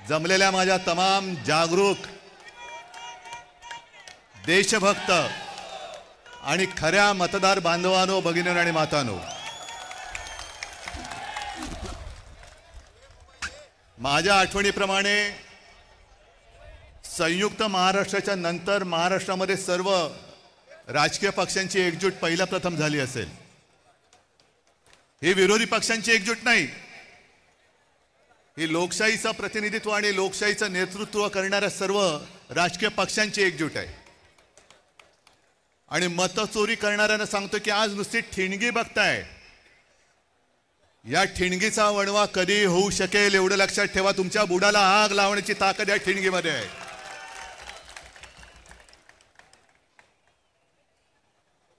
जमलेल्या माझ्या तमाम जागरूक देशभक्त आणि खऱ्या मतदार बांधवांनो, भगिनींनो आणि मातांनो, माझ्या आठवणीप्रमाणे संयुक्त महाराष्ट्राच्या नंतर महाराष्ट्रामध्ये सर्व राजकीय पक्षांची एकजूट पहिला प्रथम झाली असेल. ही विरोधी पक्षांची एकजूट नाही, ही लोकशाहीचं प्रतिनिधित्व आणि लोकशाहीचं नेतृत्व करणाऱ्या सर्व राजकीय पक्षांची एकजूट आहे. आणि मतचोरी करणाऱ्यांना सांगतो की आज नुसती ठिणगी बघताय, या ठिणगीचा वणवा कधी होऊ शकेल एवढं लक्षात ठेवा. तुमच्या बुडाला आग लावण्याची ताकद या ठिणगीमध्ये आहे.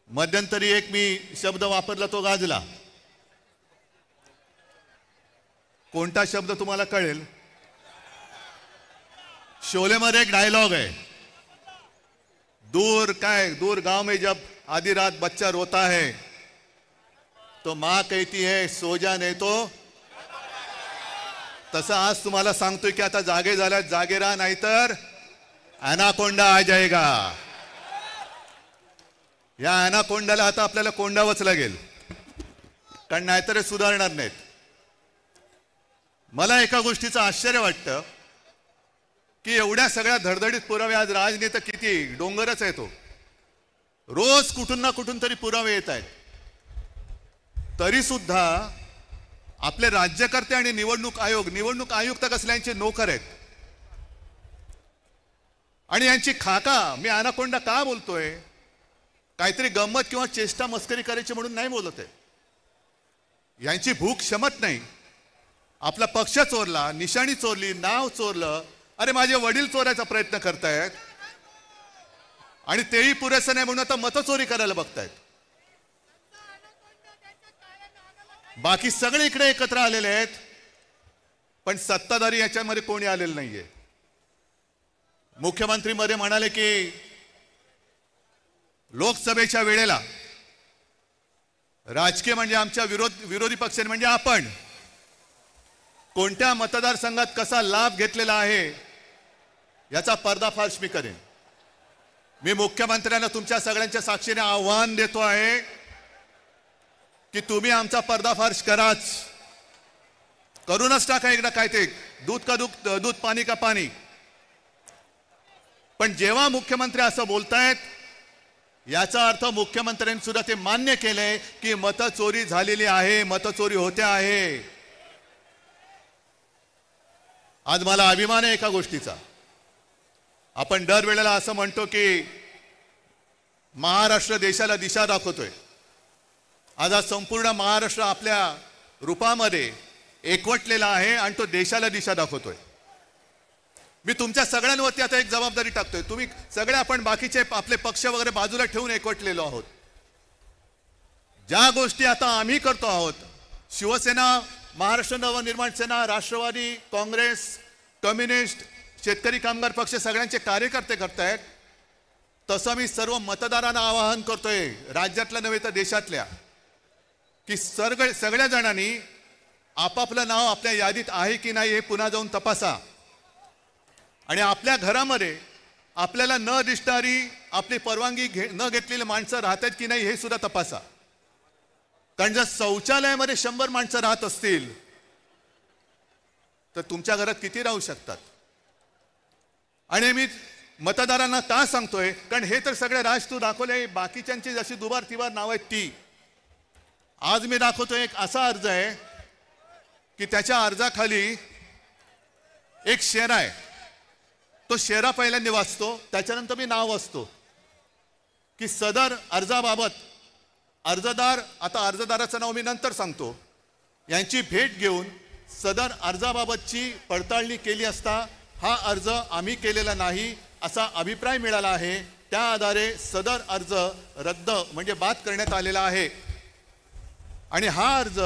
मध्यंतरी एक मी शब्द वापरला तो गाजला. कोणता शब्द तुम्हाला कळेल? शोलेमध्ये एक डायलॉग आहे, दूर गांव में जब आधी रात बच्चा रोता है तो माँ कहती है सो जा नहीं तो. तसं आज तुम्हाला सांगतोय की आता जागे झाल्यात, जागे राहा, नाहीतर ॲनाकोंडा आ जाएगा. या ॲनाकोंडाला आता आपल्याला कोंडावंच लागेल, कारण नाहीतर हे सुधारणार नाहीत. मला एका गोष्टीचं आश्चर्य वाटतं की एवढ्या सगळ्या धडधडीत पुरावे, आज राजनीती किती डोंगरच आहे तो, रोज कुठून ना कुठून तरी पुरावे येत आहेत, तरी सुद्धा आपले राज्यकर्ते आणि निवडणूक आयुक्त कसल्यांचे नोकर आहेत. आणि यांची खाका, मी ॲनाकोंडा का बोलतोय, काहीतरी गंमत किंवा चेष्टा मस्करी करायची म्हणून नाही बोलत आहे. यांची भूक क्षमत नाही. आपला पक्ष चोरला, निशाणी चोरली, नाव चोरलं, अरे माझे वडील चोरायचा प्रयत्न करतायत आणि तेही पुरेसं नाही म्हणून आता मतचोरी करायला बघतायत. बाकी सगळे इकडे एकत्र आलेले आहेत, पण सत्ताधारी याच्यामध्ये कोणी आलेलं नाहीये. मुख्यमंत्री मध्ये म्हणाले की लोकसभेच्या वेळेला राजकीय म्हणजे आमच्या विरोधी पक्ष म्हणजे आपण कोणत्या मतदारसंघात कसा लाभ घेतलेला आहे याचा पर्दाफाश मी करेन. मी मुख्यमंत्र्यांना तुमच्या सगळ्यांच्या साक्षीने आव्हान देतो आहे की तुम्ही आमचा पर्दाफाश कराच, करूनच टाका एकदा. काय ते दूध का दूध, पाणी का पाणी. पण जेव्हा मुख्यमंत्री असं बोलतायत याचा अर्थ मुख्यमंत्र्यांनी सुद्धा ते मान्य केलंय की मतचोरी झालेली आहे, मतचोरी होते आहे. आज मला अभिमान आहे एका गोष्टीचा. आपण दरवेळेला असं म्हणतो की महाराष्ट्र देशाला दिशा दाखवतोय. आज संपूर्ण महाराष्ट्र आपल्या रूपामध्ये एकवटलेला आहे आणि तो देशाला दिशा दाखवतोय. मी तुमच्या सगळ्यांवरती आता एक जबाबदारी टाकतोय. तुम्ही सगळे, आपण बाकीचे आपले पक्ष वगैरे बाजूला ठेवून एकवटलेलो आहोत. ज्या गोष्टी आता आम्ही करतो आहोत, शिवसेना, महाराष्ट्र नवनिर्माण सेना, राष्ट्रवादी काँग्रेस, कम्युनिस्ट, शेतकरी कामगार पक्ष सगळ्यांचे कार्यकर्ते करतायत, तसं मी सर्व मतदारांना आवाहन करतोय, राज्यातल्या नव्हे तर देशातल्या, की सगळ्या जणांनी आपापलं नाव आपल्या यादीत आहे की नाही हे पुन्हा जाऊन तपासा. आणि आपल्या घरामध्ये आपल्याला न दिसणारी, आपली परवानगी न घेतलेली माणसं राहतात की नाही हे सुद्धा तपासा. कारण जर शौचालयामध्ये 100 माणसं राहत असतील तर तुमच्या घरात किती राहू शकतात. आणि मी मतदारांना का सांगतोय, कारण हे तर सगळे राज तू दाखवले, बाकीच्यांची जशी दुबार तिबार नाव आहेत ती. आज मी दाखवतोय एक असा अर्ज आहे की त्याच्या अर्जाखाली एक शेरा आहे. तो शेरा पहिल्यांदा वाचतो, त्याच्यानंतर मी नाव वाचतो की सदर अर्जाबाबत अर्जदार, आता अर्जदाराचं नाव मी नंतर सांगतो, यांची भेट घेऊन सदर अर्जाबाबतची पडताळणी केली असता हा अर्ज आम्ही केलेला नाही असा अभिप्राय मिळाला आहे. त्या आधारे सदर अर्ज रद्द म्हणजे बाद करण्यात आलेला आहे. आणि हा अर्ज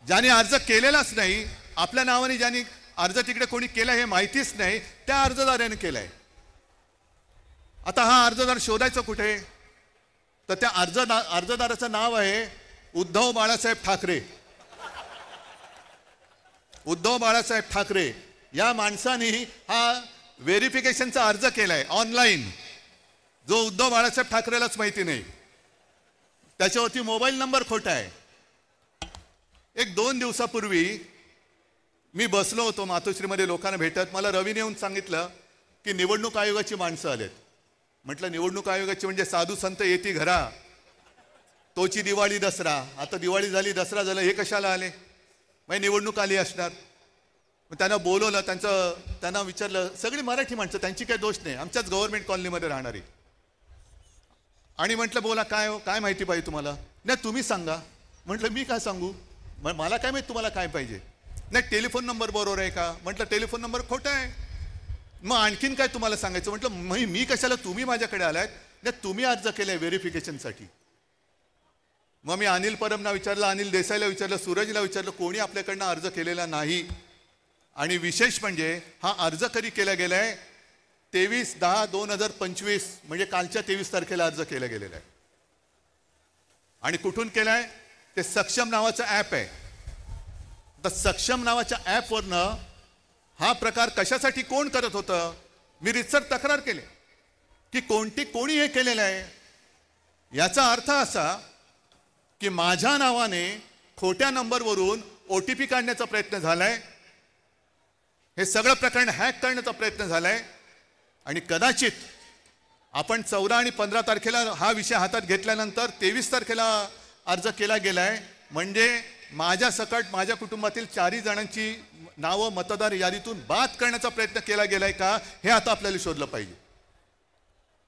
ज्याने अर्ज केलेलाच नाही, आपल्या नावाने ज्याने अर्ज तिकडे कोणी केला हे माहितीच नाही, त्या अर्जदाराने केलाय. आता हा अर्जदार शोधायचा कुठे, तर त्या अर्जदाराचं नाव आहे उद्धव बाळासाहेब ठाकरे. उद्धव बाळासाहेब ठाकरे या माणसाने हा व्हेरिफिकेशनचा अर्ज केलाय ऑनलाईन, जो उद्धव बाळासाहेब ठाकरेलाच माहिती नाही. त्याच्यावरती मोबाईल नंबर खोटा आहे. एक 2 दिवसापूर्वी मी बसलो होतो मातोश्रीमध्ये लोकांना भेटत. मला रवीने येऊन सांगितलं की निवडणूक आयोगाची माणसं आलेत. म्हटलं निवडणूक आयोगाची म्हणजे साधू संत येती घरा, तोची दिवाळी दसरा. आता दिवाळी झाली, दसरा झाला, हे कशाला आले? मग निवडणूक आली असणार. मग त्यांना बोलवलं, त्यांना विचारलं. सगळी मराठी माणसं, त्यांची काही दोष नाही, आमच्याच गव्हर्नमेंट कॉलनीमध्ये राहणारी. आणि म्हटलं बोला, काय हो, काय माहिती पाहिजे तुम्हाला? नाही तुम्ही सांगा. म्हटलं मी काय सांगू, मला काय माहिती तुम्हाला काय पाहिजे? नाही टेलिफोन नंबर बरोबर आहे का? म्हटलं टेलिफोन नंबर खोटा आहे. मग आणखीन काय तुम्हाला सांगायचं? म्हटलं मी कशाला, तुम्ही माझ्याकडे आलात. नाही तुम्ही अर्ज केलाय व्हेरिफिकेशनसाठी. मग मी अनिल परबना विचारलं, अनिल देसाईला विचारलं, सूरजला विचारलं, कोणी आपल्याकडनं अर्ज केलेला नाही. आणि विशेष म्हणजे हा अर्ज कधी केला गेलाय? 23/10/2025 म्हणजे कालच्या 23 तारखेला अर्ज केला गेलेला आहे. आणि कुठून केलाय? ते सक्षम नावाचं ॲप आहे. तर सक्षम नावाच्या ॲपवरनं हा प्रकार कशासाठी कोण करत होतं? मी रितसर तक्रार केली की कोणी हे केलेलं आहे. याचा अर्थ असा की माझ्या नावाने खोट्या नंबरवरून OTP काढण्याचा प्रयत्न झालाय. हे सगळं प्रकरण हॅक करण्याचा प्रयत्न झालाय. आणि कदाचित आपण 14 आणि 15 तारखेला हा विषय हातात घेतल्यानंतर 23 तारखेला अर्ज केला गेलाय. म्हणजे माझ्या सकट माझ्या कुटुंबातील 4 जणांची नावं मतदार यादीतून बाद करण्याचा प्रयत्न केला गेलाय का, हे आता आपल्याला शोधलं पाहिजे.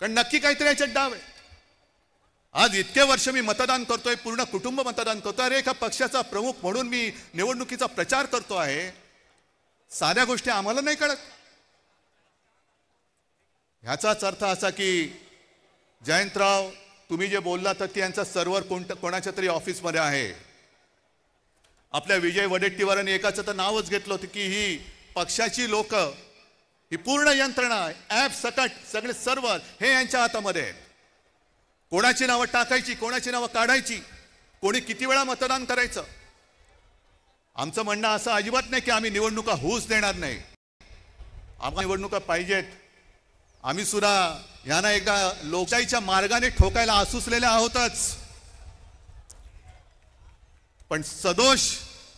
कारण नक्की काहीतरी याच्यात डाव आहे. आज इतके वर्ष मी मतदान करतोय, पूर्ण कुटुंब मतदान करतोय. अरे एका पक्षाचा प्रमुख म्हणून मी निवडणुकीचा प्रचार करतो आहे. साध्या गोष्टी आम्हाला नाही कळत. ह्याचाच अर्थ असा की जयंतराव, तुम्ही जे बोललात की यांचा सर्व्हर कोणाच्या तरी ऑफिसमध्ये आहे. आपल्या विजय वडेट्टीवारांनी एकाचं तर नावच घेतलं होतं की ही पक्षाची लोक, ही पूर्ण यंत्रणा, ॲप सकट सगळे सर्व्हर हे यांच्या हातामध्ये आहेत. कोणाची नावं टाकायची, कोणाची नावं काढायची, कोणी किती वेळा मतदान करायचं. आमचं म्हणणं असं अजिबात नाही की आम्ही निवडणुका होऊच देणार नाही. आम्हाला निवडणुका पाहिजेत. आम्ही सुद्धा यांना एकदा लोकशाहीच्या मार्गाने ठोकायला आसुसलेले आहोतच. पण सदोष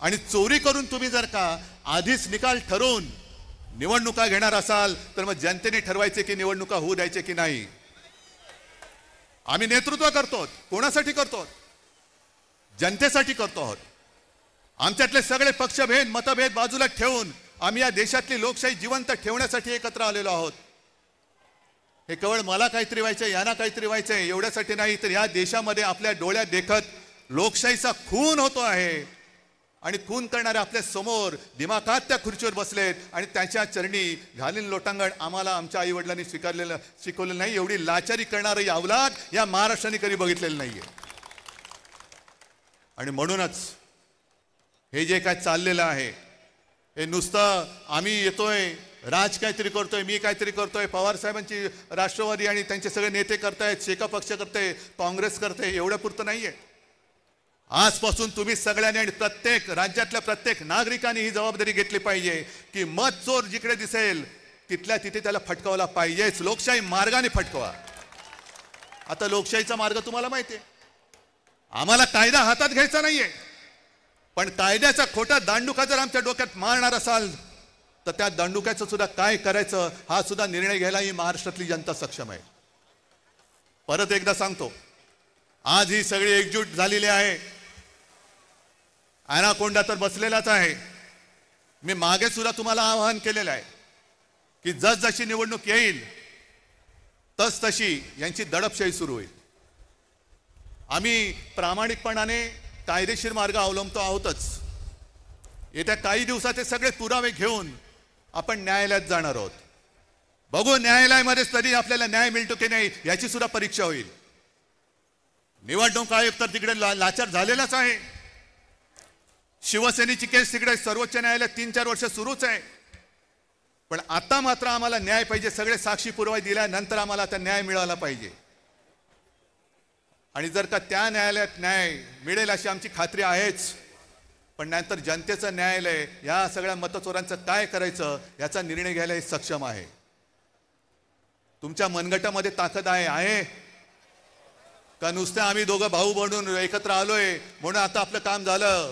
आणि चोरी करून तुम्ही जर का आधीच निकाल ठरवून निवडणुका घेणार असाल तर मग जनतेने ठरवायचे की निवडणुका होऊ द्यायचे की नाही. आम्ही नेतृत्व करतो. कोणासाठी करतो? जनतेसाठी करतो आहोत. आमच्यातले सगळे पक्षभेद मतभेद बाजूला ठेवून आम्ही या देशातली लोकशाही जिवंत ठेवण्यासाठी एकत्र आलेलो आहोत. हे केवळ मला काहीतरी व्हायचंय, यांना काहीतरी व्हायचंय एवढ्यासाठी नाही, तर या देशामध्ये आपल्या डोळ्यात देखत लोकशाहीचा खून होतो आहे. आणि खून करणारे आपल्या समोर दिमाखात त्या खुर्चीवर बसलेत आणि त्याच्या चरणी घालीन लोटांगण आम्हाला आमच्या आई वडिलांनी शिकवलेलं नाही. एवढी लाचारी करणारी अवलाद या महाराष्ट्राने कधी बघितलेलं नाहीये. आणि म्हणूनच हे जे काय चाललेलं आहे, हे नुसतं आम्ही येतोय, राज काहीतरी करतोय, मी काहीतरी करतोय, पवार साहेबांची राष्ट्रवादी आणि त्यांचे सगळे नेते करतायत, शेका पक्ष करते, काँग्रेस करते, एवढ्या पुरतं नाहीये. आजपासून तुम्ही सगळ्यांनी आणि प्रत्येक राज्यातल्या प्रत्येक नागरिकांनी ही जबाबदारी घेतली पाहिजे की मत चोर जिकडे दिसेल तिथल्या तिथे त्याला फटकावला पाहिजेच. लोकशाही मार्गाने फटकवा. आता लोकशाहीचा मार्ग तुम्हाला माहिती आहे. आम्हाला कायदा हातात घ्यायचा नाहीये, पण कायद्याचा खोटा दांडुका जर आमच्या डोक्यात मारणार असाल तर त्या दांडुक्याचं सुद्धा काय करायचं हा सुद्धा निर्णय घ्यायला ही महाराष्ट्रातली जनता सक्षम आहे. परत एकदा सांगतो, आज ही सगळी एकजूट झालेली आहे. ॲनाकोंडा तर बसलेलाच आहे. मी मागे सुद्धा तुम्हाला आवाहन केलेलं आहे की जसजशी निवडणूक येईल तसतशी यांची दडपशाही सुरू होईल. आम्ही प्रामाणिकपणाने कायदेशीर मार्ग अवलंबतो आहोतच. येत्या काही दिवसात हे सगळे पुरावे घेऊन आपण न्यायालयात जाणार आहोत. बघू न्यायालयामध्ये तरी आपल्याला न्याय मिळतो की नाही याची सुद्धा परीक्षा होईल. निवडणूक आयोग तर तिकडे लाचार झालेलाच आहे. शिवसेनेची केस तिकडे सर्वोच्च न्यायालयात 3-4 वर्ष सुरूच आहे. पण आता मात्र आम्हाला न्याय पाहिजे. सगळे साक्षी पुरावे दिल्यानंतर आम्हाला आता न्याय मिळाला पाहिजे. आणि जर का त्या न्यायालयात न्याय मिळेल अशी आमची खात्री आहेच, पण नंतर जनतेचं न्यायालय या सगळ्या मतचोरांचं काय करायचं याचा निर्णय घ्यायला हे सक्षम आहे. तुमच्या मनगटामध्ये ताकद आहे का नुसतं आम्ही दोघं भाऊ बनून एकत्र आलोय म्हणून आता आपलं काम झालं?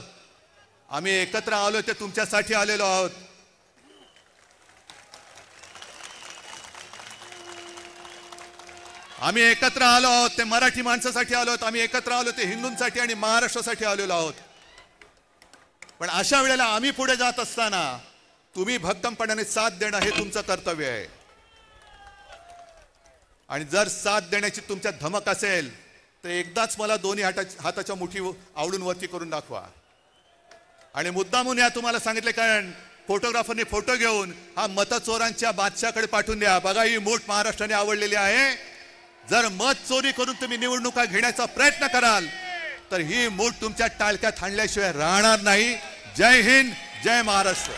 आम्ही एकत्र आलोय ते तुमच्यासाठी आलेलो आहोत. आम्ही एकत्र आलो आहोत ते मराठी माणसासाठी आलो आहोत. आम्ही एकत्र आलो ते हिंदूंसाठी आणि महाराष्ट्रासाठी आलेलो आहोत. पण अशा वेळेला आम्ही पुढे जात असताना तुम्ही भक्कमपणाने साथ देणं हे तुमचं कर्तव्य आहे. आणि जर साथ देण्याची तुमच्यात धमक असेल तर एकदाच मला दोन्ही हाताच्या मुठी आवडून वरती करून दाखवा. आणि मुद्दामून या तुम्हाला सांगितले कारण फोटोग्राफरने फोटो घेऊन हा मतचोरांच्या बादशाकडे पाठवून द्या. बघा ही मूठ महाराष्ट्राने आवडलेली आहे. जर मत चोरी करून तुम्ही निवडणुका घेण्याचा प्रयत्न कराल तर ही मूठ तुमच्या टाळक्यात हाणल्याशिवाय राहणार नाही. जय हिंद, जय महाराष्ट्र.